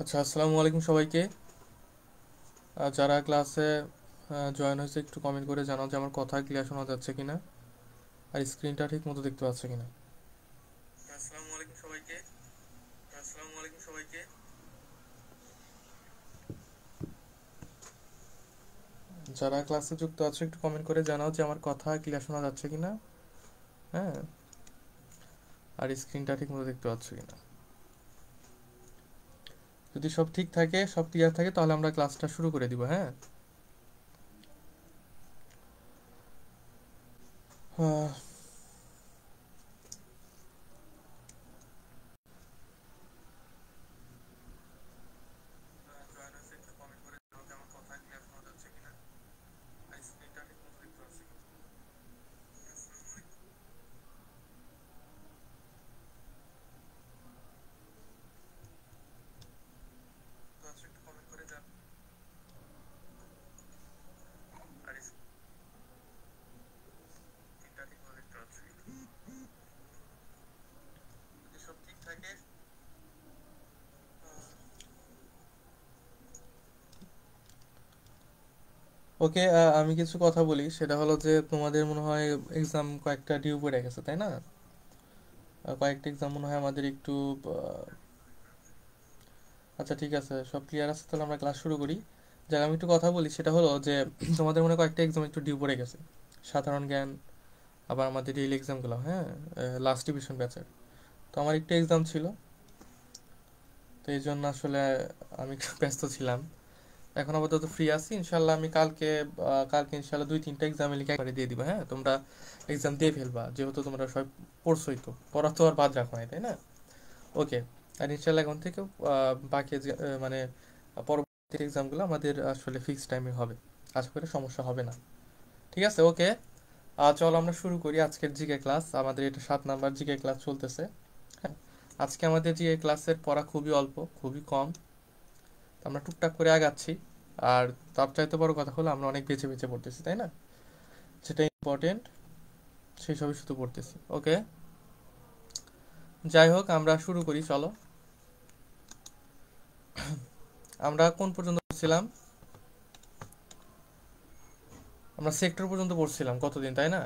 আচ্ছা, আসসালামু আলাইকুম সবাইকে। যারা ক্লাসে জয়েন হয়েছে একটু কমেন্ট করে জানাও যে আমার কথা ক্লিয়ার শোনা যাচ্ছে কিনা আর স্ক্রিনটা ঠিক মতো দেখতে পাচ্ছে কিনা। আসসালামু আলাইকুম সবাইকে। আসসালামু আলাইকুম সবাইকে। যারা ক্লাসে যুক্ত আছে একটু কমেন্ট করে জানাও যে আমার কথা ক্লিয়ার শোনা যাচ্ছে কিনা। হ্যাঁ, আর স্ক্রিনটা ঠিক মতো দেখতে পাচ্ছে কিনা। যদি সব ঠিক থাকে, সব ক্লিয়ার থাকে, তাহলে আমরা ক্লাসটা শুরু করে দিব। হ্যাঁ। আহ, join হয়েছে একটু comment করে জানাও যে আমার কথা clear শোনা যাচ্ছে কিনা আর স্ক্রিনটা ঠিক মতো দেখতে পাচ্ছে কিনা। তো আচ্ছা, একটু কমেন্ট করে জানাও আর স্ক্রিনটা ঠিক মতো দেখতে পাচ্ছে কিনা। যদি সব ঠিক থাকে। ওকে, আমি কিছু কথা বলি, সেটা হলো যে তোমাদের মনে হয় এক্সাম কয়েকটা ডিউ পড়ে গেছে, তাই না? কয়েকটা এক্সাম মনে হয় আমাদের একটু আচ্ছা, ঠিক আছে, সব ক্লিয়ার আছে, তাহলে আমরা ক্লাস শুরু করি। যাক, আমি একটু কথা বলি, সেটা হলো যে তোমাদের মনে হয় কয়েকটা এক্সাম একটু ডিউ পড়ে গেছে। সাধারণ জ্ঞান, আবার আমাদের ডেইলি এক্সামগুলো, হ্যাঁ, লাস্ট ডিভিশন ব্যাচের। তো আমার একটু এক্সাম ছিল, তো এই জন্য আসলে আমি একটু ব্যস্ত ছিলাম। এখন আপাতত ফ্রি আছি, ইনশাল্লাহ আমি কালকে ইনশাল্লাহ 2-3টা এক্সামে লিখে একবারে দিয়ে দিবা। হ্যাঁ, তোমরা এক্সাম দিয়ে ফেলবা, যেহেতু তোমরা সবাই পড়ছোই, তো পড়া তো আর বাদ রাখো নাই, তাই না? ওকে। আর ইনশাল্লাহ এখন থেকে বাকি মানে পরবর্তী এক্সামগুলো আমাদের আসলে ফিক্স টাইমে হবে। আশা করি সমস্যা হবে না। ঠিক আছে, ওকে। চলো আমরা শুরু করি আজকের জিকে ক্লাস। আমাদের এটা 7 নাম্বার জিকে ক্লাস চলতেছে। হ্যাঁ, আজকে আমাদের জিকে ক্লাসের পড়া খুবই অল্প, খুবই কম। আমরা টুকটাক করে আগাচ্ছি। আর তার চাইতে বড় কথা হলো আমরা অনেক বেছে বেছে পড়তেছি, তাই না? যেটা ইম্পর্টেন্ট সেই সবই শুধু পড়তেছি। ওকে, যাই হোক, আমরা শুরু করি, চলো। আমরা কোন পর্যন্ত পড়ছিলাম? আমরা সেক্টর পর্যন্ত পড়ছিলাম গতদিন, তাই না?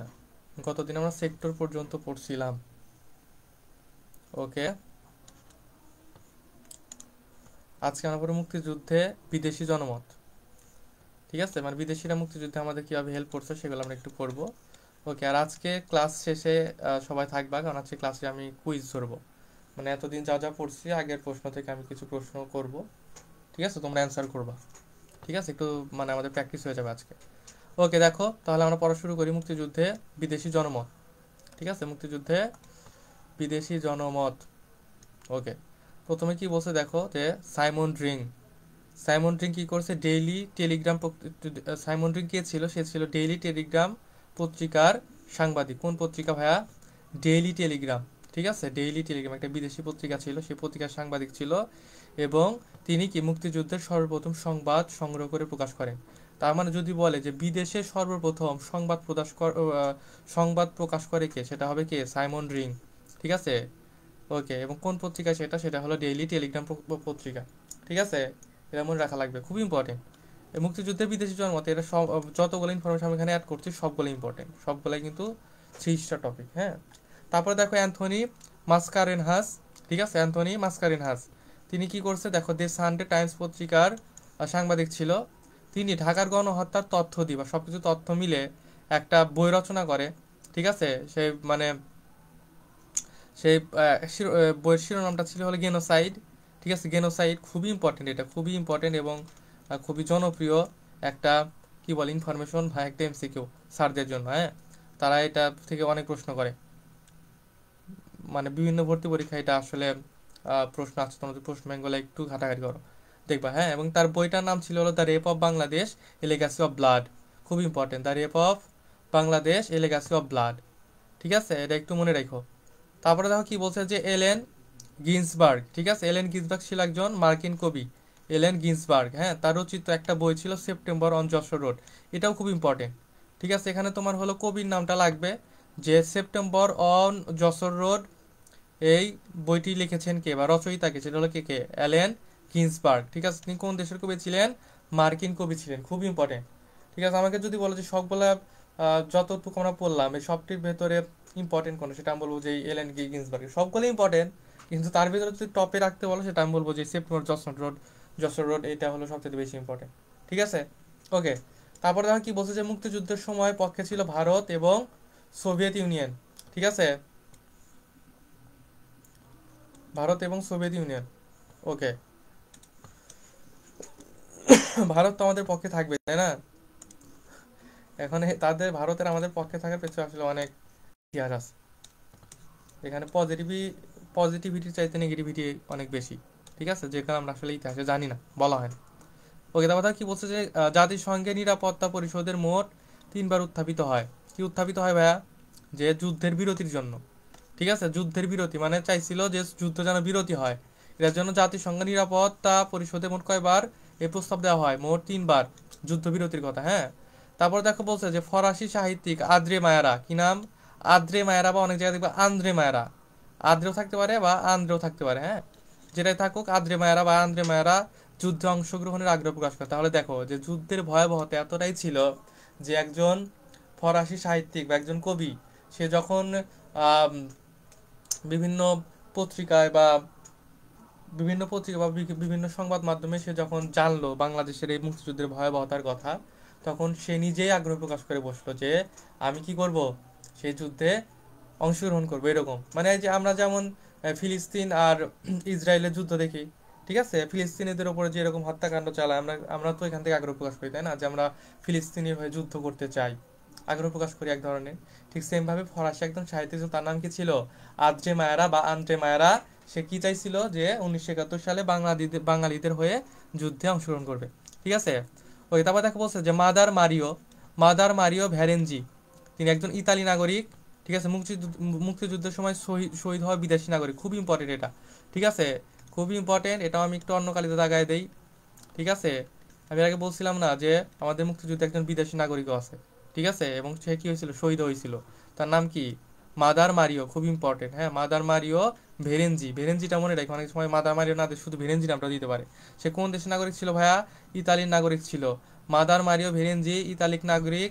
গতদিন আমরা সেক্টর পর্যন্ত পড়ছিলাম। ওকে, আজকে আমরা পড়ব মুক্তিযুদ্ধে বিদেশি জনমত। ঠিক আছে, মানে বিদেশিরা মুক্তিযুদ্ধে আমাদের কিভাবে হেল্প করছে সেগুলো আমরা একটু পড়বো। ওকে, আর আজকে ক্লাস শেষে সবাই থাকবা, কারণ আজকে ক্লাসে আমি কুইজ ধরবো। মানে এতদিন যা যা পড়ছি আগের প্রশ্ন থেকে আমি কিছু প্রশ্ন করব। ঠিক আছে, তোমরা অ্যান্সার করবা। ঠিক আছে, একটু মানে আমাদের প্র্যাকটিস হয়ে যাবে আজকে। ওকে, দেখো তাহলে আমরা পড়া শুরু করি। মুক্তিযুদ্ধে বিদেশি জনমত। ঠিক আছে, মুক্তিযুদ্ধে বিদেশি জনমত। ওকে, প্রথমে কি বলছে দেখো, যে সাইমন ড্রিং। সাইমন ড্রিং কি করছে? ডেইলি টেলিগ্রাম সাইমন ড্রিং কে ছিল? সে ছিল ডেইলি টেলিগ্রাম পত্রিকার সাংবাদিক। কোন পত্রিকা ভাইয়া? Daily Telegram. ঠিক আছে, ডেইলি টেলিগ্রাম একটা বিদেশি পত্রিকা ছিল, সেই পত্রিকার সাংবাদিক ছিল। এবং তিনি কি মুক্তিযুদ্ধের সর্বপ্রথম সংবাদ সংগ্রহ করে প্রকাশ করেন। তার মানে যদি বলে যে বিদেশে সর্বপ্রথম সংবাদ প্রকাশ করে কে, সেটা হবে কে? Simon ring. ঠিক আছে, ওকে। এবং কোন পত্রিকা সেটা? সেটা হলো ডেইলি টেলিগ্রাম পত্রিকা। ঠিক আছে, এটা মনে রাখা লাগবে, খুব ইম্পর্টেন্ট। এই মুক্তিযুদ্ধের বিদেশি জন্মতে এটা সব, যতগুলো ইনফরমেশন আমি এখানে অ্যাড করছি সবগুলো ইম্পর্টেন্ট, সবগুলাই কিন্তু 3 স্টার টপিক। হ্যাঁ, তারপরে দেখো অ্যান্থনি মাসকারেনহাস। ঠিক আছে, অ্যান্থনি মাসকারেনহাস। তিনি কি করছে দেখো, দে সানডে টাইমস পত্রিকার সাংবাদিক ছিল। তিনি ঢাকার গণহত্যার তথ্য দিবা সবকিছু তথ্য মিলে একটা বই রচনা করে। ঠিক আছে, সে মানে সেই বইয়ের শিরোনামটা ছিল হলো গেনোসাইড। ঠিক আছে, গেনোসাইড খুবই ইম্পর্টেন্ট, এটা খুবই ইম্পর্টেন্ট এবং খুবই জনপ্রিয় একটা, কি বলে, ইনফরমেশন বা একটা এমসিকিউ স্যারদের জন্য। হ্যাঁ, তারা এটা থেকে অনেক প্রশ্ন করে, মানে বিভিন্ন ভর্তি পরীক্ষা এটা আসলে প্রশ্ন আছে, তোমাদের প্রশ্ন ব্যাঙ্গলে একটু ঘাটাঘাটি করো, দেখবা। হ্যাঁ, এবং তার বইটার নাম ছিল হলো the rape of Bangladesh, a legacy of blood. খুব important, the rape of Bangladesh, a legacy of blood. ঠিক আছে, এটা একটু মনে রাখো। তারপরে দেখো কি বলছে, যে এলেন গিন্সবার্গ। ঠিক আছে, এলেন গিন্সবার্গ ছিল একজন মার্কিন কবি। এলেন গিন্সবার্গ, হ্যাঁ, তার রচিত একটা বই ছিল সেপ্টেম্বর অন যশোর রোড। এটাও খুব ইম্পর্টেন্ট। ঠিক আছে, এখানে তোমার হলো কবির নামটা লাগবে, যে সেপ্টেম্বর অন যশোর রোড, এই বইটি লিখেছেন কে বা রচয়িতা কে, সেটা হলো কে কে? অ্যালেন গিন্সবার্গ, ঠিক আছে। তিনি কোন দেশের কবি ছিলেন? মার্কিন কবি ছিলেন, খুব ইম্পর্টেন্ট। ঠিক আছে, আমাকে যদি বলো যে সবগুলা যতটুকু আমরা পড়লাম এই সবটির ভেতরে ইম্পর্টেন্ট কোন, সেটা আমি বলবো যে এলেন গিন্সবার্গ। সবগুলো ইম্পর্টেন্ট, কিন্তু তার ভিতরে যদি টপে রাখতে বলো সেটা আমি বলবো যে সেপ্টেম্বর যশোর রোড এটা হলো সবচেয়ে বেশি ইম্পর্টেন্ট। ঠিক আছে, ওকে। তারপরে দেখো কি বলছে যে মুক্তিযুদ্ধের সময় পক্ষে ছিল ভারত এবং সোভিয়েত ইউনিয়ন। ঠিক আছে, ভারত এবং সোভিয়েত ইউনিয়ন, ওকে। ভারত তো আমাদের পক্ষে থাকবে, তাই না? এখন তাদের ভারতের আমাদের পক্ষে থাকার পেছনে আসলে অনেক ইতিহাস আছে। এখানে পজিটিভিটির চাইতে নেগেটিভিটি অনেক বেশি। ঠিক আছে, যেখানে আমরা আসলে ইতিহাসে জানি না, বলা হয় না। ওকে, তারপর কি বলছে যে জাতিসংঘের নিরাপত্তা পরিষদের মোট 3বার উত্থাপিত হয়। কি উত্থাপিত হয় ভাইয়া? যে যুদ্ধের বিরতির জন্য। ঠিক আছে, যুদ্ধের বিরতি মানে চাইছিল যে যুদ্ধ যেন বিরতি হয়। এর জন্য জাতিসংঘ নিরাপত্তা পরিষদে মোট কয়বার এই প্রস্তাব দেওয়া হয়? মোট 3বার যুদ্ধ বিরতির কথা, হ্যাঁ। তারপর দেখো বলছে যে ফরাসি সাহিত্যিক আদ্রে মায়ারা, কি নাম? আদ্রে মায়ারা, বা অনেক জায়গায় দেখবে আন্দ্রে মায়ারা। আদ্রেও থাকতে পারে বা আন্দ্রেও থাকতে পারে, হ্যাঁ। যেটাই থাকুক, আদ্রে মায়ারা বা আন্দ্রে মায়ারা যুদ্ধে অংশগ্রহণের আগ্রহ প্রকাশ করে। তাহলে দেখো যে যুদ্ধের ভয়াবহতা এতটাই ছিল যে একজন ফরাসি সাহিত্যিক বা একজন কবি, সে যখন আম, বিভিন্ন পত্রিকায় বা বিভিন্ন সংবাদ মাধ্যমে সে যখন জানলো বাংলাদেশের এই মুক্তিযুদ্ধের ভয়াবহতার কথা, তখন সে নিজেই আগ্রহ প্রকাশ করে বসলো যে আমি কি করব, সেই যুদ্ধে অংশগ্রহণ করবো। এরকম মানে এই যে আমরা যেমন ফিলিস্তিন আর ইসরায়েলের যুদ্ধ দেখি, ঠিক আছে, ফিলিস্তিনিদের উপরে যে এরকম হত্যাকাণ্ড চালায়, আমরা আমরা তো এখান থেকে আগ্রহ প্রকাশ করি, তাই না, যে আমরা ফিলিস্তিনি হয়ে যুদ্ধ করতে চাই, আগ্রহ প্রকাশ করি এক ধরনের। ঠিক সেম ভাবে ফরাসি একজন সাহিত্যিক ছিল, তার নাম কি ছিল? আদ্রে মায়ারা বা আন্দ্রে মায়ারা। সে কি চাইছিল? যে 1971 সালে বাঙালিদের হয়ে যুদ্ধে অংশগ্রহণ করবে। ঠিক আছে, ওই তারপর দেখা বলছে যে মাদার মারিও ভ্যারেঞ্জি, তিনি একজন ইতালি নাগরিক। ঠিক আছে, মুক্তিযুদ্ধের সময় শহীদ হওয়া বিদেশি নাগরিক, খুব ইম্পর্টেন্ট এটা। ঠিক আছে, খুবই ইম্পর্টেন্ট, এটাও আমি একটু অন্য কালিতে দাগায় দেই। ঠিক আছে, আমি এর আগে বলছিলাম না যে আমাদের মুক্তিযুদ্ধে একজন বিদেশি নাগরিকও আছে। ঠিক আছে, এবং সে কি হয়েছিল? শহীদ হয়েছিল। তার নাম কি? মাদার মারিও, খুব ইম্পর্টেন্ট, হ্যাঁ, মাদার মারিও ভেরেঞ্জিটা মনে রাখি, অনেক সময় মাদার মারিও না দিয়ে শুধু ভেরেঞ্জি নামটা দিতে পারে। সে কোন দেশের নাগরিক ছিল ভাইয়া? ইতালির নাগরিক ছিল। মাদার মারিও ভেরেঞ্জি ইতালিক নাগরিক,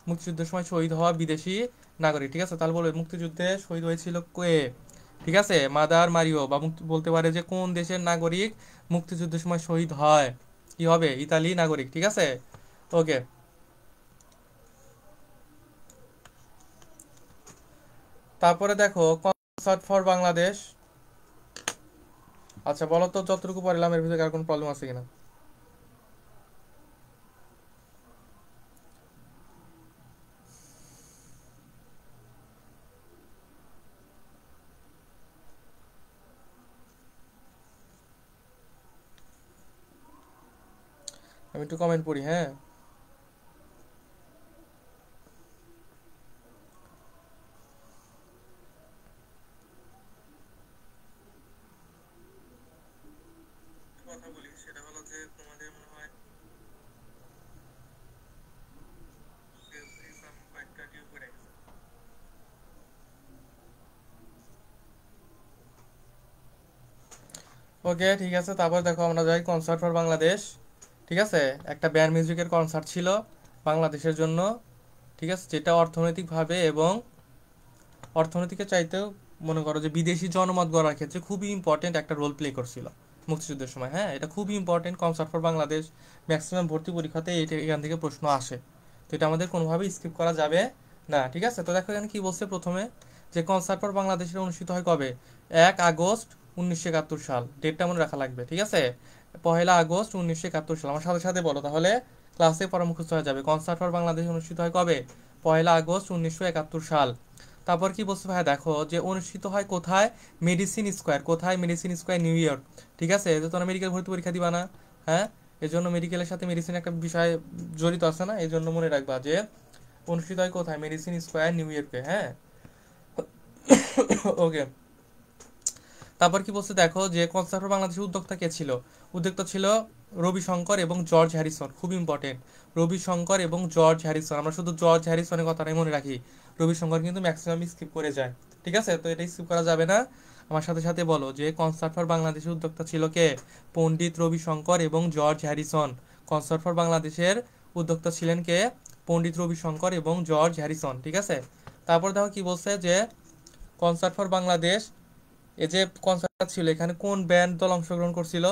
মুক্তিযুদ্ধের সময় শহীদ হওয়া বিদেশি নাগরিক। ঠিক আছে, তাহলে বলবে মুক্তিযুদ্ধে শহীদ হয়েছিল কে? ঠিক আছে, মাদার মারিও, বা বলতে পারে যে কোন দেশের নাগরিক মুক্তিযুদ্ধের সময় শহীদ হয়? কি হবে? ইতালি নাগরিক। ঠিক আছে, ওকে। তারপরে দেখো কনসার্ট ফর বাংলাদেশ। আচ্ছা বলো তো, যতটুকু পড়লাম এর ভিতরে আর কোনো প্রবলেম আছে কিনা? আমি একটু কমেন্ট পড়ি, হ্যাঁ। কথা বলি, সেটা হলো যে তোমাদের মনে হয় কয়েকটা ডিউ করে গেছে। ওকে, ঠিক আছে, তারপর দেখো আমরা যাই কনসার্ট ফর বাংলাদেশ। ঠিক আছে, একটা ব্যান্ড মিউজিকের কনসার্ট ছিল বাংলাদেশের জন্য। ঠিক আছে, যেটা অর্থনৈতিকভাবে এবং অর্থনীতিকে চাইতেও মনে করো যে বিদেশি জনমত গড়ার ক্ষেত্রে খুবই ইম্পর্টেন্ট একটা রোল প্লে করছিল মুক্তিযুদ্ধের সময়, হ্যাঁ। এটা খুবই important, concert for Bangladesh. Maximum ভর্তি পরীক্ষাতে এখান থেকে প্রশ্ন আসে, তো এটা আমাদের কোনোভাবেই স্কিপ করা যাবে না। ঠিক আছে, তো দেখো এখানে কি বলছে প্রথমে, যে কনসার্ট ফর বাংলাদেশের অনুষ্ঠিত হয় কবে? 1 আগস্ট 1971 সাল, ডেটটা মনে রাখা লাগবে। ঠিক আছে, 1 আগস্ট 1971 সাল। আমার সাথে সাথে বলো, তাহলে ক্লাসে পড়া মুখস্থ হয়ে যাবে। কনসার্ট ফর বাংলাদেশ অনুষ্ঠিত হয় কবে? 1 আগস্ট 1971 সাল। তারপর কি বলছে ভাই, দেখো যে অনুষ্ঠিত হয় কোথায়? Madison Square. কোথায়? Madison Square, New York. ঠিক আছে, তো তোমরা মেডিকেল ভর্তি পরীক্ষা দিবা না? হ্যাঁ, এই জন্য মেডিকেলের সাথে মেডিসিন একটা বিষয় জড়িত আছে না, এই জন্য মনে রাখবা যে অনুষ্ঠিত হয় কোথায়? মেডিসিন স্কোয়ার, নিউ ইয়র্কে, হ্যাঁ। ওকে, তারপর কি বলছে দেখো, যে কনসার্ট ফর বাংলাদেশের উদ্যোক্তা কে ছিল? উদ্যোক্তা ছিল রবি শঙ্কর এবং জর্জ হ্যারিসন, খুব ইম্পর্টেন্ট। রবি শঙ্কর এবং জর্জ হ্যারিসন, আমরা শুধু জর্জ হ্যারিসনের কথাটাই মনে রাখি, রবি শঙ্কর কিন্তু ম্যাক্সিমাম স্কিপ করে যায়। ঠিক আছে, তো এটাই স্কিপ করা যাবে না। আমার সাথে সাথে বলো যে কনসার্ট ফর বাংলাদেশের উদ্যোক্তা ছিল কে? পণ্ডিত রবিশঙ্কর এবং জর্জ হ্যারিসন। কনসার্ট ফর বাংলাদেশের উদ্যোক্তা ছিলেন কে? পণ্ডিত রবিশঙ্কর এবং জর্জ হ্যারিসন। ঠিক আছে, তারপর দেখো কি বলছে যে কনসার্ট ফর বাংলাদেশ, এই যে কনসার্ট ছিল এখানে কোন ব্যান্ড দল অংশগ্রহণ করছিল?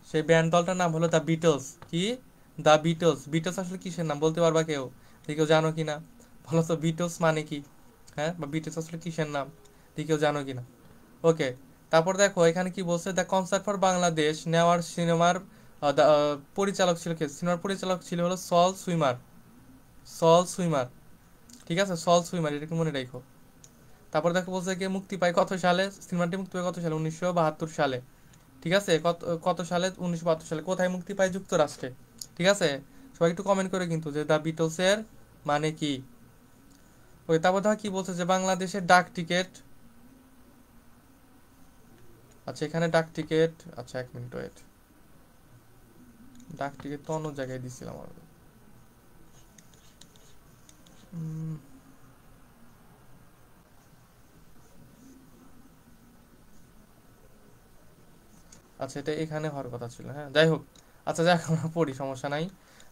সেই ব্যান্ড দলটার নাম হলো দ্য বিটলস। কি? The Beatles. বিটলস আসলে কিসের নাম বলতে পারবা কেউ? কেউ জানো কিনা বলো তো, বিটলস মানে কি? হ্যাঁ, বা বিটলস আসলে কিসের নাম? কেউ জানো কিনা? ওকে, তারপর দেখো এখানে কি বলছে, দ্য কনসার্ট ফর বাংলাদেশ নেওয়ার সিনেমার পরিচালক ছিল কে? সিনেমার পরিচালক ছিল হলো সল সুইমার। সল সুইমার। ঠিক আছে, সল সুইমার, এটা একটু মনে রাখো। তারপর দেখো বলছে কি মুক্তি পায় কত সালে? সিনেমাটি মুক্তি পায় কত সালে? 1972 সালে। ঠিক আছে, কত কত সালে? 1972 সালে। কোথায় মুক্তি পায়? যুক্তরাষ্ট্রে। ঠিক আছে, সবাই একটু কমেন্ট করে কিন্তু যে দ্য বিটলসের মানে কি। ওই তারপর দেখো কি বলছে যে বাংলাদেশের ডাক টিকিট। আচ্ছা এখানে ডাক টিকিট, আচ্ছা এক মিনিট ওয়েট, ডাক টিকিট তো অন্য জায়গায় দিছিলাম আমি। উম, আচ্ছা এটা এখানে হওয়ার কথা ছিল, হ্যাঁ যাই হোক। আচ্ছা যাই হোক, আমরা পড়ি, সমস্যা নাই।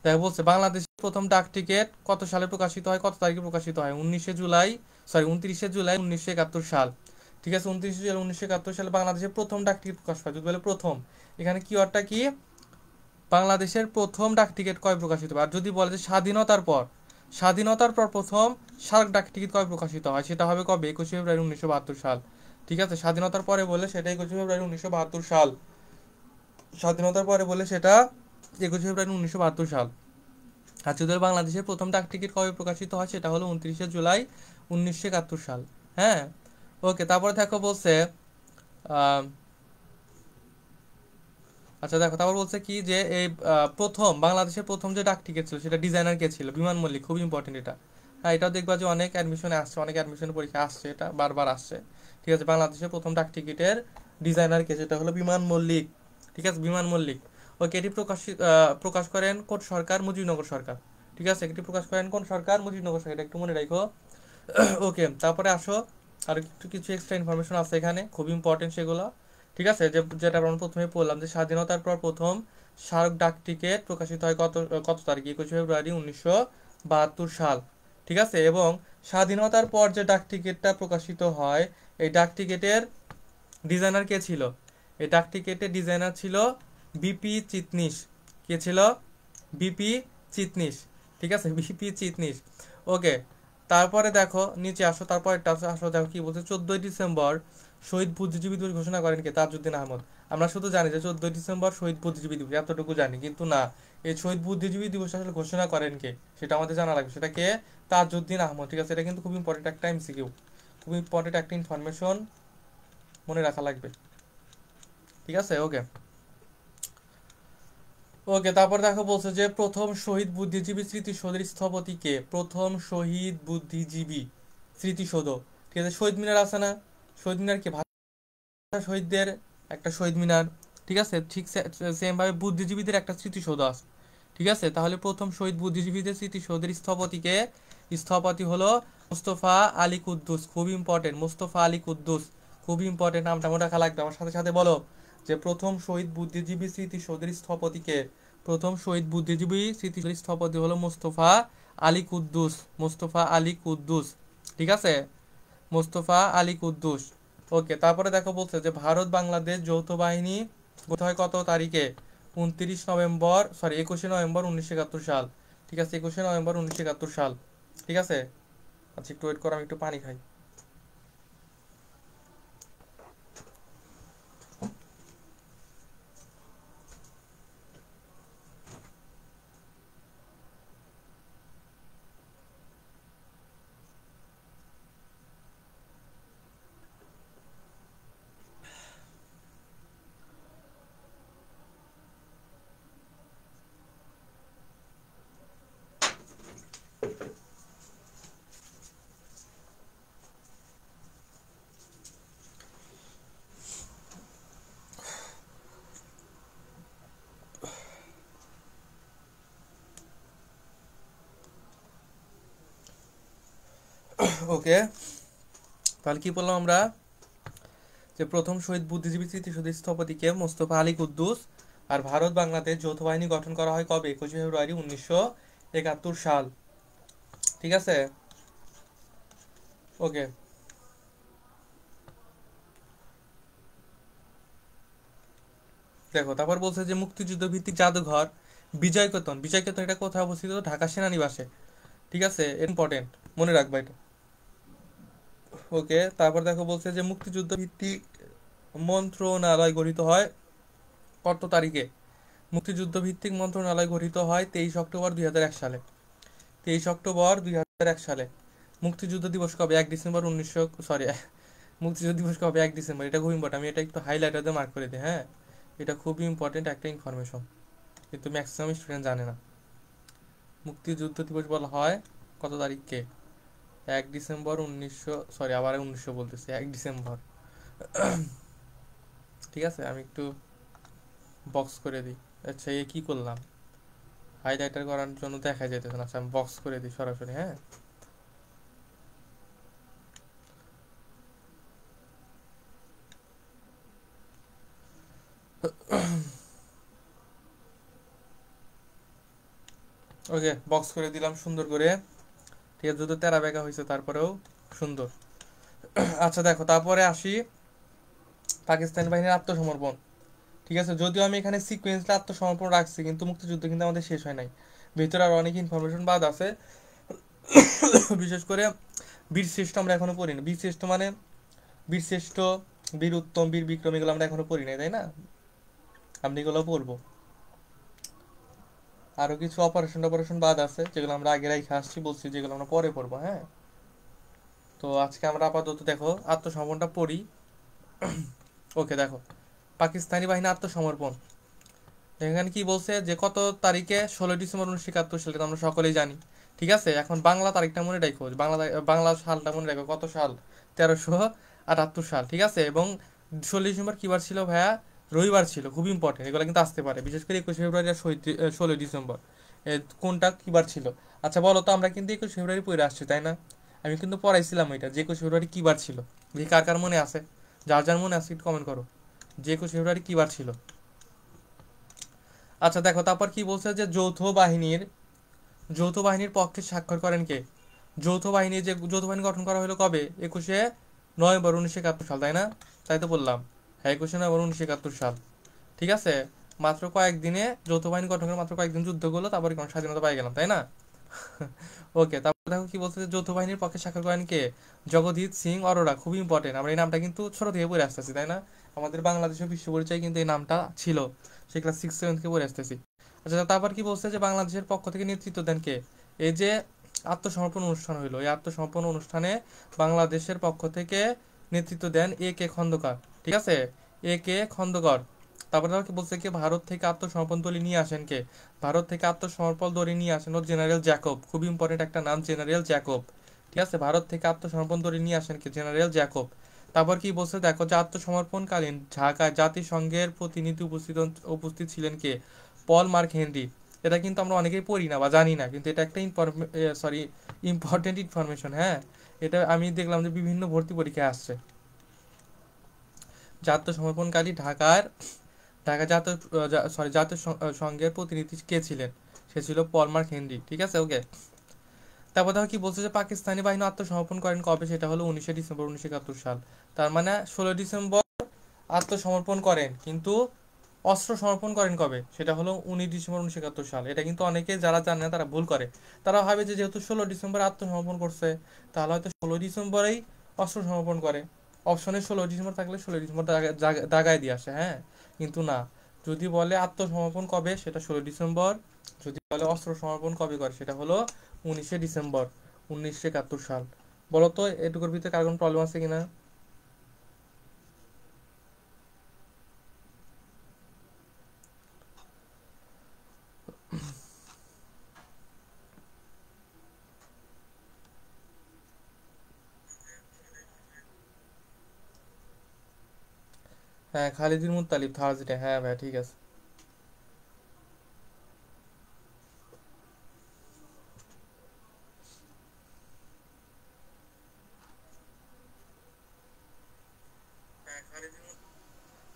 দেখো বলছে বাংলাদেশের প্রথম ডাক টিকিট কত সালে প্রকাশিত হয়? কত তারিখে প্রকাশিত হয়? 19 জুলাই, সরি 29 জুলাই 1971 সাল। ঠিক আছে, 29 জুলাই 1971 সালে বাংলাদেশের প্রথম ডাক টিকিট প্রকাশ পায়। যদি বলে প্রথম, এখানে কিওয়ার্ডটা কি? বাংলাদেশের প্রথম ডাক টিকিট কবে প্রকাশিত হয়? আর যদি বলে যে স্বাধীনতার পর, স্বাধীনতার পর প্রথম স্মারক ডাক টিকিট কবে প্রকাশিত হয়? সেটা হবে কবে? 21শে ফেব্রুয়ারি 1972 সাল। ঠিক আছে, স্বাধীনতার পরে বলে সেটা 21শে ফেব্রুয়ারি 1972 সাল। স্বাধীনতার পরে বলে সেটা 21শে ফেব্রুয়ারি 1972 সাল। আর যদি বাংলাদেশের প্রথম ডাক টিকিট কবে প্রকাশিত হয়? সেটা হলো 29শে জুলাই 1971 সাল। হ্যাঁ, ওকে, তারপরে দেখো বলছে আহ, আচ্ছা দেখো তারপর বলছে কি যে এই প্রথম বাংলাদেশের প্রথম যে ডাক টিকিট ছিল সেটা ডিজাইনার কে ছিল? বিমান মল্লিক। খুব ইম্পর্টেন্ট এটা। হ্যাঁ, এটাও দেখবা যে অনেক অ্যাডমিশনে আসছে, অনেক অ্যাডমিশন পরীক্ষা আসছে, এটা বারবার আসছে। ঠিক আছে, বাংলাদেশের প্রথম ডাক টিকিটের ডিজাইনার কে? সেটা হলো বিমান মল্লিক। ঠিক আছে, বিমান মল্লিক। ওকে, এটি প্রকাশ করেন কোন সরকার? মুজিবনগর সরকার। ঠিক আছে, এটি প্রকাশ করেন কোন সরকার? মুজিবনগর সরকার, এটা একটু মনে রাখো। ওকে, তারপরে আসো, আর একটু কিছু এক্সট্রা ইনফরমেশন আছে এখানে, খুব ইম্পর্টেন্ট সেগুলো। ঠিক আছে, যেটা আমরা প্রথমে বললাম যে স্বাধীনতার পর প্রথম স্মারক ডাক টিকিট প্রকাশিত হয় কত কত তারিখে? 21শে ফেব্রুয়ারি 1972 সাল। ঠিক আছে, এবং স্বাধীনতার পর যে ডাক টিকিটটা প্রকাশিত হয়, এই ডাক টিকিটের ডিজাইনার কে ছিল? এই ডাক টিকিটের ডিজাইনার ছিল বিপি চিটনিস। কে ছিল? বিপি চিটনিস। ঠিক আছে, বিপি চিটনিস। ওকে, তারপরে দেখো নিচে আসো, তারপর একটা আসো, দেখো কি বলছে, 14ই ডিসেম্বর শহীদ বুদ্ধিজীবী দিবস ঘোষণা করেন কে? তাজউদ্দিন আহমদ। আমরা শুধু জানি যে 14ই ডিসেম্বর শহীদ বুদ্ধিজীবী দিবস, এতটুকু জানি, কিন্তু না, এই শহীদ বুদ্ধিজীবী দিবস আসলে ঘোষণা করেন কে সেটা আমাদের জানা লাগবে। সেটা কে? তাজউদ্দিন আহমদ। ঠিক আছে, এটা কিন্তু খুব ইম্পর্টেন্ট একটা এমসিকিউ, খুব ইম্পর্টেন্ট একটা ইনফরমেশন, মনে রাখা লাগবে। ঠিক আছে, ওকে। ওকে, তারপর দেখো বলছে যে প্রথম শহীদ বুদ্ধিজীবী স্মৃতিসৌধের স্থপতি কে? প্রথম শহীদ বুদ্ধিজীবী স্মৃতিসৌধ। ঠিক আছে, শহীদ মিনার আছে না? শহীদ মিনার কি? শহীদদের একটা শহীদ মিনার। ঠিক আছে, ঠিক সেম ভাবে বুদ্ধিজীবীদের একটা স্মৃতিসৌধ আছে। ঠিক আছে, তাহলে প্রথম শহীদ বুদ্ধিজীবীদের স্মৃতিসৌধের স্থপতিকে? স্থপতি হলো মোস্তফা আলী কুদ্দুস। খুব ইম্পর্টেন্ট, মোস্তফা আলী কুদ্দুস। খুব ইম্পর্টেন্ট, নামটা মনে রাখা লাগবে। আমার সাথে সাথে বলো যে প্রথম শহীদ বুদ্ধিজীবী স্মৃতিসৌধের স্থপতিকে? প্রথম শহীদ বুদ্ধিজীবী স্মৃতিসৌধের স্থপতি হলো মোস্তফা আলী কুদ্দুস। মোস্তফা আলী কুদ্দুস। ঠিক আছে, মোস্তফা আলী কুদ্দুস। ওকে, তারপরে দেখো বলছে যে ভারত বাংলাদেশ যৌথ বাহিনী গঠিত হয় কত তারিখে? 29 নভেম্বর, সরি 21শে নভেম্বর 1971 সাল। ঠিক আছে, 21শে নভেম্বর 1971 সাল। ঠিক আছে, আচ্ছা একটু ওয়েট করো, আমি একটু পানি খাই। ওকে, তাহলে কি বললাম আমরা? যে প্রথম শহীদ বুদ্ধিজীবী স্মৃতিসৌধের স্থপতি কে? মোস্তফা আলী কুদ্দুস। আর ভারত বাংলাদেশ যৌথ বাহিনী গঠন করা হয় কবে? 21শে ফেব্রুয়ারি 1971 সাল। ঠিক আছে, ওকে। দেখো তারপর বলছে যে মুক্তিযুদ্ধ ভিত্তিক জাদুঘর বিজয়কেতন। বিজয়কেতন এটা কোথায় অবস্থিত? ঢাকা সেনানিবাসে। ঠিক আছে, ইম্পর্টেন্ট, মনে রাখবা এটা। ওকে, তারপর দেখো বলছে যে মুক্তিযুদ্ধ ভিত্তিক মন্ত্রণালয় গঠিত হয় কত তারিখে? মুক্তিযুদ্ধ ভিত্তিক মন্ত্রণালয় গঠিত হয় 23 অক্টোবর 2001 সালে। 23 অক্টোবর 2001 সালে। মুক্তিযুদ্ধ দিবস কবে? 1 ডিসেম্বর 1900, সরি, মুক্তিযুদ্ধ দিবস কবে? 1 ডিসেম্বর। এটা খুব ইম্পর্টেন্ট, আমি এটা একটু হাইলাইটার দিয়ে মার্ক করে দিই, হ্যাঁ। এটা খুবই ইম্পর্টেন্ট একটা ইনফরমেশন, কিন্তু ম্যাক্সিমাম স্টুডেন্ট জানে না। মুক্তিযুদ্ধ দিবস বলা হয় কত তারিখকে? 1 ডিসেম্বর 1900, সরি আবার 1900 বলতেছি, 1 ডিসেম্বর। ঠিক আছে, আমি একটু বক্স করে দিই। আচ্ছা, এ কি করলাম? হাইলাইটার করার জন্য দেখা যেতেছে না। আচ্ছা, আমি বক্স করে দিই সরাসরি, হ্যাঁ। ওকে, বক্স করে দিলাম সুন্দর করে। ঠিক আছে, যদিও তেরা বেঁকা হয়েছে তারপরেও সুন্দর। আচ্ছা দেখো, তারপরে আসি পাকিস্তানি বাহিনীর আত্মসমর্পণ। ঠিক আছে, যদিও আমি এখানে সিকোয়েন্সটা আত্মসমর্পণ রাখছি, কিন্তু মুক্তিযুদ্ধ কিন্তু আমাদের শেষ হয় নাই। ভিতরে আরো অনেক ইনফরমেশন বাদ আছে। বিশেষ করে বীরশ্রেষ্ঠ আমরা এখনো পড়ি না। বীরশ্রেষ্ঠ মানে বীরশ্রেষ্ঠ, বীর উত্তম, বীর বিক্রম, এগুলো আমরা এখনো পড়ি নাই, তাই না? আমরা এগুলো পড়বো। আরো কিছু অপারেশন অপারেশন বাদ আছে, যেগুলো আমরা আগে রাইখে আসছি, বলছি যেগুলো আমরা পরে পড়বো, হ্যাঁ। তো আজকে আমরা আপাতত দেখো আত্মসমর্পণটা পড়ি। ওকে, দেখো পাকিস্তানি বাহিনী আত্মসমর্পণ। এখানে কি বলছে যে কত তারিখে? 16 ডিসেম্বর 1971 সালে, তো আমরা সকলেই জানি। ঠিক আছে, এখন বাংলা তারিখটা মনে রাখো, বাংলা সালটা মনে রাখো, কত সাল? 1378 সাল। ঠিক আছে, এবং 16 ডিসেম্বর কি বার ছিল ভাইয়া? রবিবার ছিল। খুব ইম্পর্টেন্ট, এগুলো কিন্তু আসতে পারে, বিশেষ করে 21 ফেব্রুয়ারি আর 16 ডিসেম্বর, কোনটা কি বার ছিল? আচ্ছা বলো তো, আমরা কিন্তু 21 ফেব্রুয়ারি পড়ে আসছি, তাই না? আমি কিন্তু পড়াইছিলাম ওইটা, যে 21 ফেব্রুয়ারি কি বার ছিল। দেখি কার কার মনে আছে। যার যার মনে আছে একটু কমেন্ট করো, যে 21 ফেব্রুয়ারি কি বার ছিল। আচ্ছা দেখো, তারপর কি বলছে যে যৌথ বাহিনীর পক্ষে স্বাক্ষর করেন কে? যৌথ বাহিনী গঠন করা হলো কবে? 21 নভেম্বর 1971 সাল, তাই না? তাই তো বললাম, হ্যাঁ, 21 নভেম্বর 1971 সাল। ঠিক আছে, মাত্র কয়েকদিনে যৌথ বাহিনী গঠন করে, মাত্র কয়েকদিন যুদ্ধ করলো, তারপরে কোন স্বাধীনতা পাই গেলাম, তাই না? ওকে, তারপর দেখো কি বলছে যে যৌথ বাহিনীর পক্ষে স্বাক্ষর করেন কে? জগজিৎ সিং অরোরা। খুবই ইম্পর্টেন্ট, আমরা এই নামটা কিন্তু ছোট থেকে পড়ে আসতেছি, তাই না? আমাদের বাংলাদেশের বিশ্ব পরিচয় কিন্তু এই নামটা ছিল, সে ক্লাস 6-7 থেকে পড়ে আসতেছি। আচ্ছা, তারপর কি বলছে যে বাংলাদেশের পক্ষ থেকে নেতৃত্ব দেন কে? এই যে আত্মসমর্পণ অনুষ্ঠান হইলো, এই আত্মসমর্পণ অনুষ্ঠানে বাংলাদেশের পক্ষ থেকে নেতৃত্ব দেন A.K. খন্দকার। ঠিক আছে, A.K. খন্দকার। তারপরে কি বলছে কি ভারত থেকে আত্মসমর্পণ দলি নিয়ে আসেন কে? ভারত থেকে আত্মসমর্পণ দলি নিয়ে আসেন ও জেনারেল জ্যাকব। খুবই ইম্পর্টেন্ট একটা নাম, জেনারেল জ্যাকব। ঠিক আছে, ভারত থেকে আত্মসমর্পণ দলি নিয়ে আসেন কে? General Jacob. তারপর কি বলছে দেখো, যে আত্মসমর্পণকালীন ঢাকায় জাতিসংঘের প্রতিনিধি উপস্থিত ছিলেন কে? পল মার্ক হেনরি। এটা কিন্তু আমরা অনেকেই পড়ি না বা জানি না, কিন্তু এটা একটা ইম্পর্টেন্ট ইনফরমেশন, হ্যাঁ। এটা আমি দেখলাম যে বিভিন্ন ভর্তি পরীক্ষায় আসছে। যে আত্মসমর্পণকারী ঢাকা জাতীয় সংঘের প্রতিনিধি কে ছিলেন? সে ছিল পল মার্ক হেনরি। ঠিক আছে, ওকে। তারপর দেখো কি বলছে যে পাকিস্তানি বাহিনী আত্মসমর্পণ করেন কবে? সেটা হলো 19 ডিসেম্বর 1971 সাল। তার মানে 16 ডিসেম্বর আত্মসমর্পণ করেন, কিন্তু অস্ত্র সমর্পণ করেন কবে? সেটা হলো 19 ডিসেম্বর 1971 সাল। এটা কিন্তু অনেকে যারা জানে না তারা ভুল করে। তারা ভাবে যে যেহেতু 16 ডিসেম্বর আত্মসমর্পণ করছে, তাহলে হয়তো 16 ডিসেম্বরেই অস্ত্র সমর্পণ করে। অপশনে 16 ডিসেম্বর থাকলে 16 ডিসেম্বর দাগায় দিয়ে আসে, হ্যাঁ। কিন্তু না, যদি বলে আত্মসমর্পণ কবে, সেটা 16 ডিসেম্বর। যদি বলে অস্ত্র সমর্পণ কবে করে, সেটা হলো 19 ডিসেম্বর 1971 সাল। বলো তো এটুকুর ভিতরে কার কোনো প্রবলেম আছে কিনা? হ্যাঁ, খালিদুল মুত্তালিব, থার্সডে, হ্যাঁ ভাই, ঠিক আছে।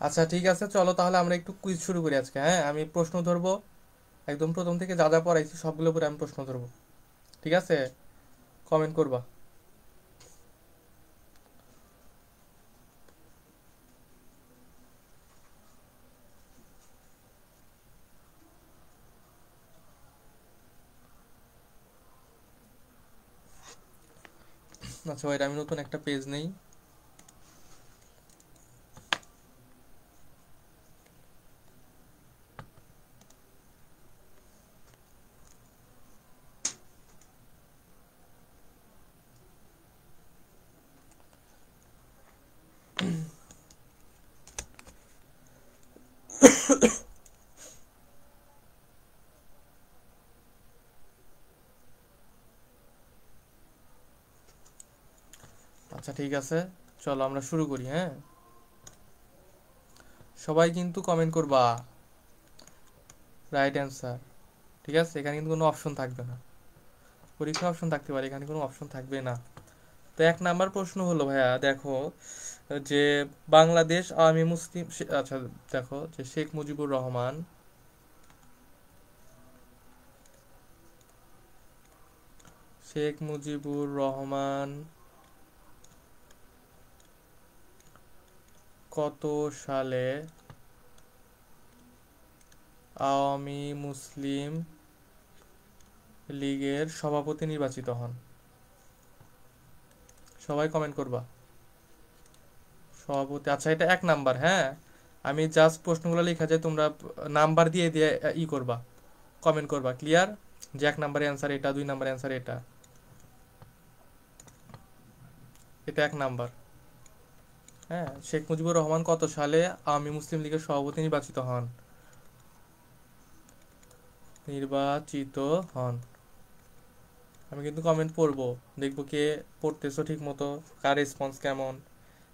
আচ্ছা ঠিক আছে, চলো তাহলে আমরা একটু কুইজ শুরু করি আজকে। হ্যাঁ, আমি প্রশ্ন ধরবো, একদম প্রথম থেকে যা যা পড়াইছি সবগুলো পরে আমি প্রশ্ন ধরবো। ঠিক আছে, কমেন্ট করবা। আচ্ছা ওইটা আমি নতুন একটা পেজ নেই। আচ্ছা ঠিক আছে, চলো আমরা শুরু করি। হ্যাঁ, সবাই কিন্তু কমেন্ট করবা রাইট অ্যান্সার। ঠিক আছে, এখানে কিন্তু কোনো অপশন থাকবে না। পরীক্ষা অপশন থাকতে পারে, এখানে কোনো অপশন থাকবে না। তো এক নাম্বার প্রশ্ন হলো ভাইয়া, দেখো যে বাংলাদেশ আওয়ামী মুসলিম আচ্ছা, দেখো যে শেখ মুজিবুর রহমান, শেখ মুজিবুর রহমান কত সালে আওয়ামী মুসলিম লীগের সভাপতি নির্বাচিত হন? সবাই কমেন্ট করবা সভাপতি। আচ্ছা এটা এক নাম্বার। হ্যাঁ, আমি জাস্ট প্রশ্নগুলো লেখা যায়, তোমরা নাম্বার দিয়ে দিয়ে ই করবা, কমেন্ট করবা। ক্লিয়ার? যে এক নাম্বারের অ্যান্সার এটা, দুই নাম্বার অ্যান্সার এটা। এটা এক নাম্বার। হ্যাঁ, শেখ মুজিবুর রহমান কত সালে আওয়ামী মুসলিম লীগের সভাপতি নির্বাচিত হন? নির্বাচিত হন। আমি কিন্তু কমেন্ট পড়বো, দেখবো কে পড়তেছো ঠিক মতো, কার রেসপন্স কেমন।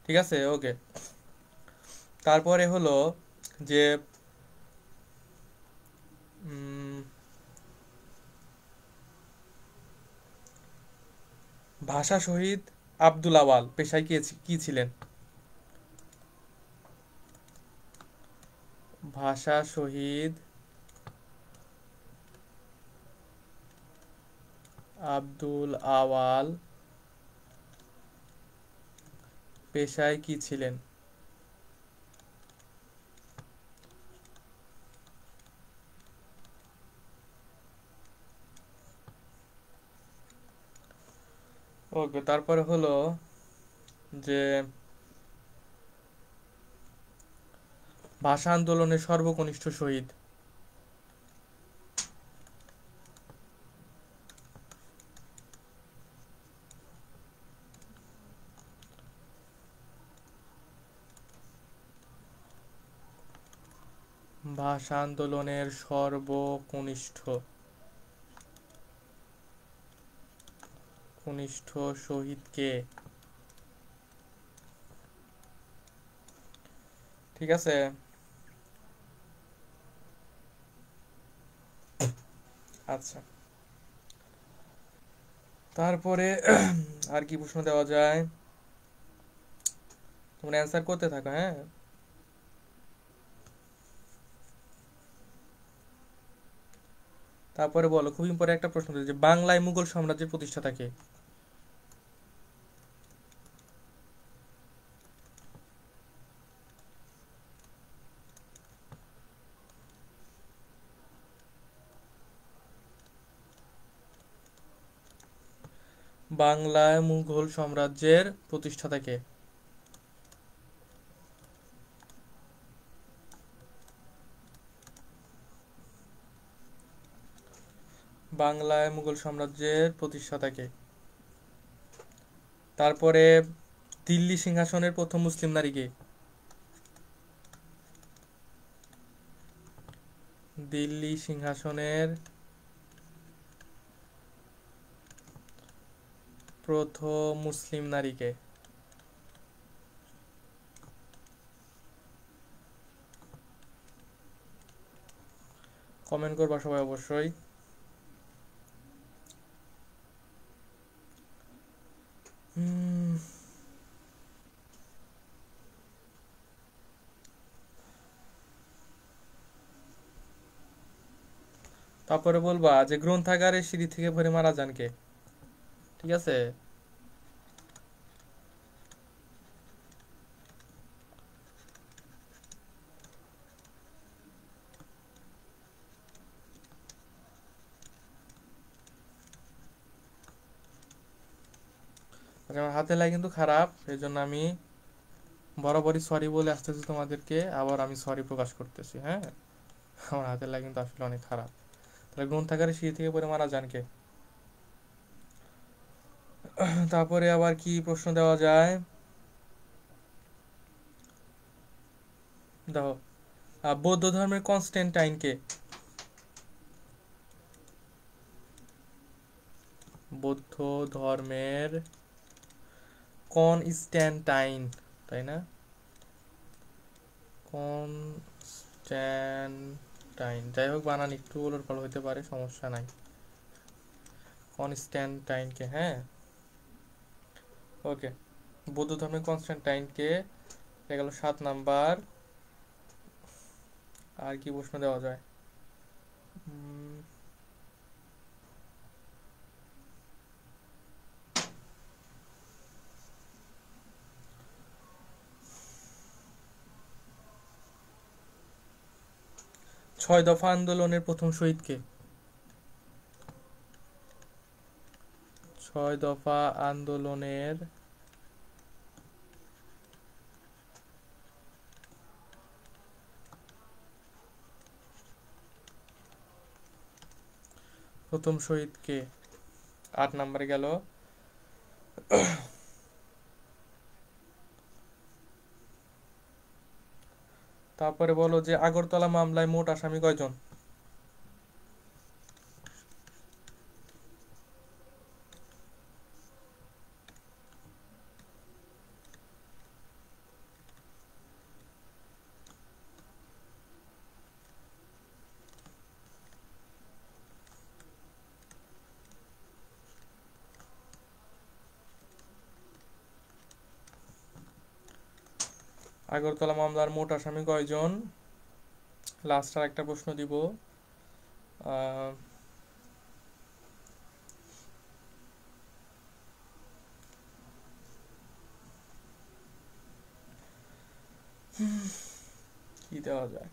ঠিক আছে, ওকে। তারপরে হলো যে উম, ভাষা শহীদ আব্দুল আওয়াল পেশায় কি ছিলেন? ভাষা শহীদ আব্দুল আওয়াল পেশায় কি ছিলেন? ওকে, তারপরে হলো যে ভাষা আন্দোলনের সর্বকনিষ্ঠ শহীদ। ভাষা আন্দোলনের সর্বকনিষ্ঠ কনিষ্ঠ শহীদ কে? ঠিক আছে। আচ্ছা, তারপরে আর কি প্রশ্ন দেওয়া যায়? তোমরা অ্যান্সার করতে থাকো। হ্যাঁ, তারপরে বলো, খুব ইম্পর্টেন্ট একটা প্রশ্ন যে বাংলায় মুঘল সাম্রাজ্যের প্রতিষ্ঠাতা কে? বাংলায় মুঘল সাম্রাজ্যের প্রতিষ্ঠাতা কে? বাংলায় মুঘল সাম্রাজ্যের প্রতিষ্ঠাতা কে? তারপরে দিল্লি সিংহাসনের প্রথম মুসলিম নারী কে? দিল্লি সিংহাসনের প্রথম মুসলিম নারী কে? কমেন্ট করবা সবাই অবশ্যই। হুম, তারপরে বলবা যে গ্রন্থাগারের সিঁড়ি থেকে পড়ে মারা যান কে? ঠিক আছে। আচ্ছা, আমার হাতের লাই কিন্তু খারাপ, এই জন্য আমি বরাবরই সরি বলে আসতেছি তোমাদেরকে, আবার আমি সরি প্রকাশ করতেছি, হ্যাঁ। আমার হাতের লাই কিন্তু আসলে অনেক খারাপ। তাহলে গ্রন্থাগারে সিঁড়ি থেকে পড়ে মারা যান কে? তারপরে আবার কি প্রশ্ন দেওয়া যায়? দেখো, বৌদ্ধ ধর্মের কনস্ট্যান্টাইন কে? বৌদ্ধ ধর্মের কনস্ট্যান্টাইন, তাই না? কনস্ট্যান্টাইন, যাই হোক বানান একটু ওলটপাল হইতে পারে, সমস্যা নাই। কনস্ট্যান্টাইনকে, হ্যাঁ। ওকে, বৌদ্ধ ধর্মের কনস্ট্যান্টাইনকে। হয়ে গেল 7 নাম্বার। আর কি প্রশ্ন দেওয়া যায়? উম, 6 দফা আন্দোলনের প্রথম শহীদ কে? 6 দফা আন্দোলনের প্রথম শহীদ কে? 8 নাম্বারে গেল। তারপরে বলো যে আগরতলা মামলায় মোট আসামি কয়জন? আগরতলা মামলার মোট আসামি কয়জন? লাস্ট আর একটা প্রশ্ন দিব। আহ, কি দেওয়া যায়?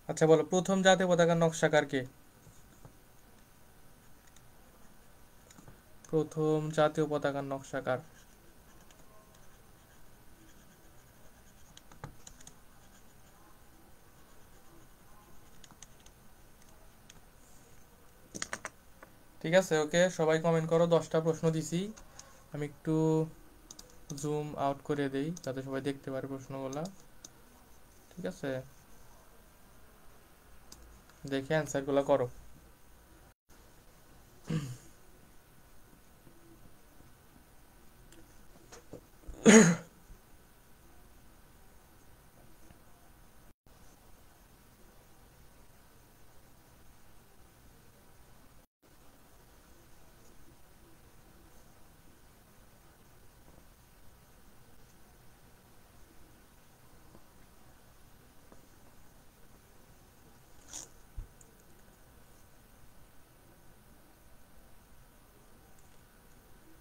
আচ্ছা বলো, প্রথম জাতীয় পতাকার নকশাকার কে? প্রথম জাতীয় পতাকার নকশাকার। ঠিক আছে, ওকে, সবাই কমেন্ট করো। 10টা প্রশ্ন দিছি, আমি একটু জুম আউট করে দেই যাতে সবাই দেখতে পারে প্রশ্নগুলা। ঠিক আছে, দেখে অ্যান্সারগুলো করো।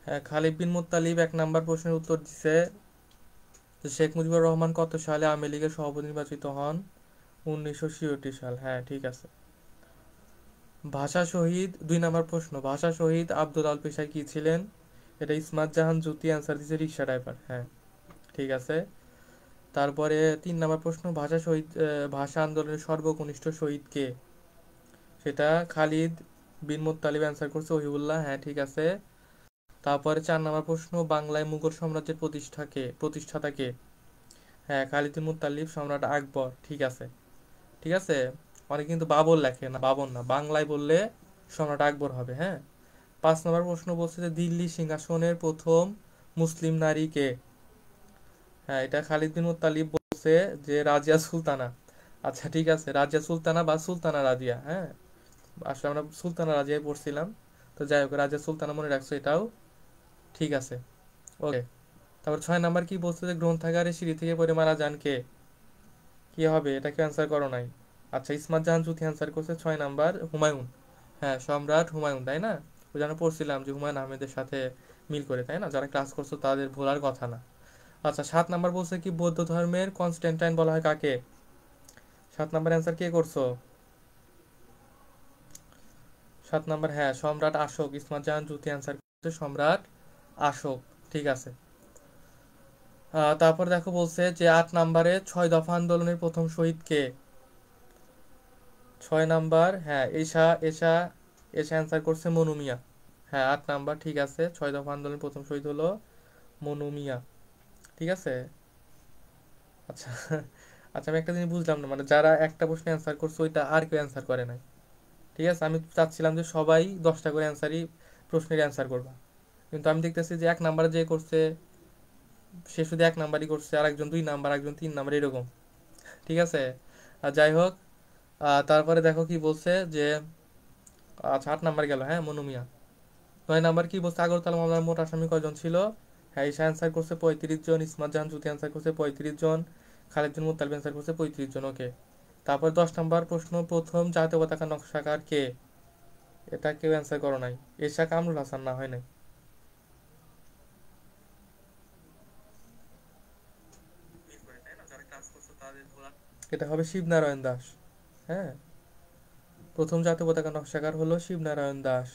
হ্যাঁ, খালিদ বিন মুত্তালিব 1 নাম্বার প্রশ্নের উত্তর দিছে যে শেখ মুজিবুর রহমান কত সালে আওয়ামী লীগের সভাপতি নির্বাচিত হন? 1966 সাল, হ্যাঁ ঠিক আছে। ভাষা শহীদ 2 নাম্বার প্রশ্ন, ভাষা শহীদ আব্দুল আল পেশায় কি ছিলেন? এটা ইসমাত জাহান জ্যোতি অ্যান্সার দিছে রিক্সা ড্রাইভার, হ্যাঁ ঠিক আছে। তারপরে 3 নাম্বার প্রশ্ন, ভাষা শহীদ ভাষা আন্দোলনের সর্বকনিষ্ঠ শহীদ কে? সেটা খালিদ বিন মুত্তালিব অ্যান্সার করছে ওহিবুল্লাহ, হ্যাঁ ঠিক আছে। তারপরে 4 নাম্বার প্রশ্ন, বাংলায় মুঘল সাম্রাজ্যের প্রতিষ্ঠাতা কে? হ্যাঁ, খালিদ বিন মুত্তালিব, সম্রাট আকবর, ঠিক আছে। ঠিক আছে, অনেকে কিন্তু বাবর লেখে, না বাবর না, বাংলায় বললে সম্রাট আকবর হবে, হ্যাঁ। 5 নম্বর প্রশ্ন বলছে যে দিল্লি সিংহাসনের প্রথম মুসলিম নারী কে? হ্যাঁ, এটা খালিদ বিন মুত্তালিব বলছে বলছে যে রাজিয়া সুলতানা। আচ্ছা ঠিক আছে, রাজিয়া সুলতানা বা সুলতানা রাজিয়া, হ্যাঁ আসলে আমরা সুলতানা রাজিয়ায় পড়ছিলাম। তো যাই হোক, রাজিয়া সুলতানা মনে রাখছো, এটাও ঠিক আছে। ওকে, তারপর 6 নাম্বার কি বলছে, যে গ্রন্থাগারে সিঁড়ি থেকে পড়ে মারা যান কে? কি হবে, এটা কি অ্যান্সার করো নাই? আচ্ছা, ইসমাত জাহান চৌধুরী অ্যান্সার করছে 6 নাম্বার, হুমায়ুন। হ্যাঁ, সম্রাট হুমায়ুন, তাই না? ওই জন্য পড়ছিলাম যে হুমায়ুন আহমেদের সাথে মিল করে, তাই না? যারা ক্লাস করছো তাদের ভোলার কথা না। আচ্ছা, 7 নাম্বার বলছে কি বৌদ্ধ ধর্মের কনস্ট্যান্টাইন বলা হয় কাকে? 7 নাম্বার অ্যান্সার কে করছো? 7 নাম্বার, হ্যাঁ সম্রাট অশোক, ইসমাত জাহান চৌধুরী অ্যান্সার করছে সম্রাট অশোক। ঠিক আছে। তারপর দেখো বলছে যে 8 নাম্বারে 6 দফা আন্দোলনের প্রথম শহীদ কে? 6 নাম্বার, হ্যাঁ এশা এশা এশা অ্যান্সার করছে মনু মিয়া। হ্যাঁ, 8 নাম্বার ঠিক আছে, 6 দফা আন্দোলনের প্রথম শহীদ হলো মনু মিয়া। ঠিক আছে। আচ্ছা আচ্ছা, আমি একটা জিনিস বুঝলাম না, মানে যারা একটা প্রশ্নে অ্যান্সার করছে ওইটা আর কেউ অ্যান্সার করে নাই। ঠিক আছে, আমি চাচ্ছিলাম যে সবাই 10টা করে অ্যান্সারই, প্রশ্নের অ্যান্সার করবা, কিন্তু আমি দেখতেছি যে 1 নাম্বারে যে করছে সে শুধু 1 নাম্বারই করছে, আর একজন 2 নাম্বার, একজন 3 নাম্বার, এরকম। ঠিক আছে। আর যাই হোক, তারপরে দেখো কি বলছে যে, আচ্ছা 8 নাম্বার গেল, হ্যাঁ মনু মিয়া। 9 নাম্বার কি বলছে, আগরতলা মামলার মোট আসামি কয়জন ছিল? হ্যাঁ, ঈশা অ্যান্সার করছে 35 জন, ইসমাত জাহান চৌধুরী অ্যান্সার করছে 35 জন, খালেদ বিন মুত্তালিব অ্যান্সার করছে 35 জন। ওকে, তারপর 10 নাম্বার প্রশ্ন, প্রথম জাতীয় পতাকা নকশাকার কে? এটা কেউ অ্যান্সার করো নাই। এশা কামরুল হাসান, না হয় নাই। এটা হবে শিবনারায়ণ দাস। হ্যাঁ, প্রথম জাতীয় পতাকা নকশাকার হলো শিবনারায়ণ দাস।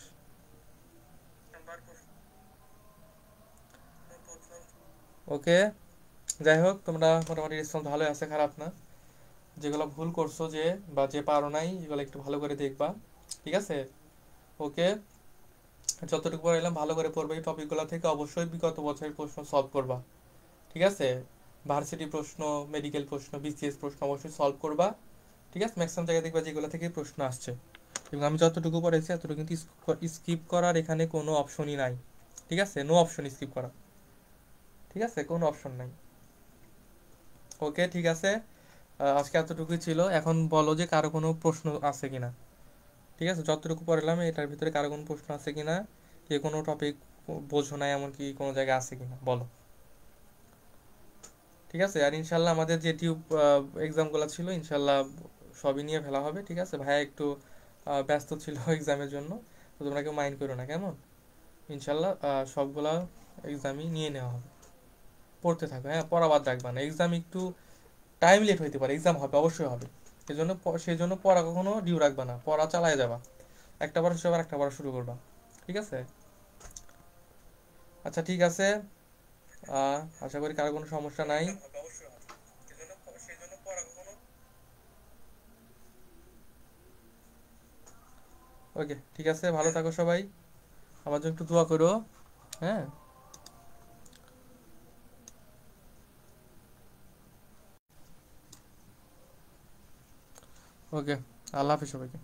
ওকে, যাই হোক, তোমরা মোটামুটি রেসপন্স ভালোই আছে, খারাপ না। যেগুলো ভুল করছো যে, বা যে পারো নাই, এগুলো একটু ভালো করে দেখবা। ঠিক আছে। ওকে, যতটুকু পড়াইলাম ভালো করে পড়বে, এই টপিকগুলো থেকে অবশ্যই বিগত বছরের প্রশ্ন সলভ করবা। ঠিক আছে। ভার্সিটি প্রশ্ন, মেডিকেল প্রশ্ন, বিসিএস প্রশ্ন অবশ্যই সলভ করবা। ঠিক আছে, ম্যাক্সিমাম জায়গায় দেখবা যেগুলো থেকে প্রশ্ন আসছে। এবং আমি যতটুকু পড়েছি এতটুকু কিন্তু স্কিপ করার এখানে কোনো অপশনই নাই। ঠিক আছে, নো অপশন স্কিপ করা। ঠিক আছে, কোনো অপশন নাই। ওকে ঠিক আছে। আজকে এতটুকুই ছিল, এখন বলো যে কারো কোনো প্রশ্ন আছে কিনা। ঠিক আছে, যতটুকু পড়লাম এটার ভিতরে কারো কোনো প্রশ্ন আছে কিনা, কে কোনো টপিক বোঝো না এমন কি কোনো জায়গায় আছে কিনা বলো। ঠিক আছে, আর ইনশাল্লাহ আমাদের যে টিউব এক্সামগুলো ছিল ইনশাল্লাহ সবই নিয়ে ফেলা হবে। ঠিক আছে, ভাইয়া একটু ব্যস্ত ছিল এক্সামের জন্য, তো তোমরা কেউ মাইন্ড করো না, কেমন? ইনশাল্লাহ সবগুলা এক্সামই নিয়ে নেওয়া হবে। পড়তে থাকো, হ্যাঁ পড়া বাদ রাখবা না, এক্সাম একটু টাইম লেট হইতে পারে, এক্সাম হবে অবশ্যই হবে। সেই জন্য পড়া কখনো ডিউ রাখবা না, পড়া চালায় যাবা। একটা পড়া শেষ আবার একটা পড়া শুরু করবা। ঠিক আছে। আচ্ছা ঠিক আছে। আশা করি কারো কোনো সমস্যা নাই। ওকে ঠিক আছে, ভালো থাকো সবাই, আমার জন্য একটু দোয়া করো। হ্যাঁ। ওকে, আল্লাহ হাফিজ সবাইকে।